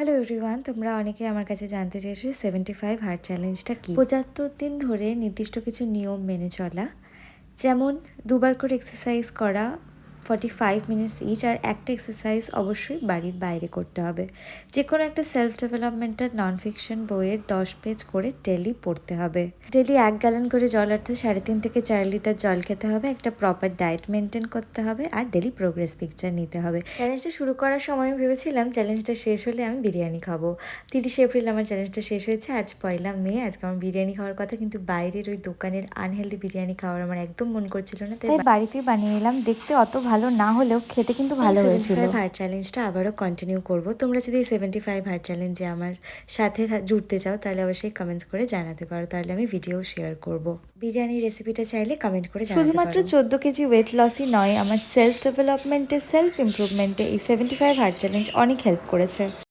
Hello everyone, তোমরা অনেকে আমার কাছে জানতে চেয়েছো 75 হার্ট চ্যালেঞ্জটা কি। 75 দিন ধরে নির্দিষ্ট কিছু নিয়ম মেনে চলা, যেমন দুবার করে এক্সারসাইজ করা 45 মিনিটস ইচ, আর একটা এক্সারসাইজ অবশ্যই বাড়ির বাইরে করতে হবে। যে কোনো একটা সেলফ ডেভেলপমেন্টের নন ফিকশন বইয়ের 10 পেজ করে ডেলি পড়তে হবে। ডেলি 1 গ্যালন করে জল, অর্থাৎ 3.5 থেকে 4 লিটার জল খেতে হবে। একটা প্রপার ডায়েট মেনটেন করতে হবে আর ডেলি প্রোগ্রেস পিকচার নিতে হবে। চ্যালেঞ্জটা শুরু করার সময় ভেবেছিলাম চ্যালেঞ্জটা শেষ হলে আমি বিরিয়ানি খাবো। 30 এপ্রিল আমার চ্যালেঞ্জটা শেষ হয়েছে, আজ 1 মে। আজকে আমার বিরিয়ানি খাওয়ার কথা, কিন্তু বাইরের ওই দোকানের আনহেলদি বিরিয়ানি খাওয়ার আমার একদম মন করছিল না, তাই বাড়িতেই বানিয়ে নিলাম। দেখতে অত ভালো না হলেও খেতে কিন্তু ভালো হয়েছিল। 75 হার্ট চ্যালেঞ্জটা আবারও কন্টিনিউ করব। তোমরা যদি এই 75 হার্ট চ্যালেঞ্জে আমার সাথে জুড়তে চাও তাহলে অবশ্যই কমেন্টস করে জানাতে পারো, তাহলে আমি ভিডিও শেয়ার করব। বিরিয়ানির রেসিপিটা চাইলে কমেন্ট করে জানাতে পারো। শুধুমাত্র 14 কেজি ওয়েট লসই নয়, আমার সেলফ ডেভেলপমেন্টে, সেলফ ইমপ্রুভমেন্টে এই 75 হার্ট চ্যালেঞ্জ অনেক হেল্প করেছে।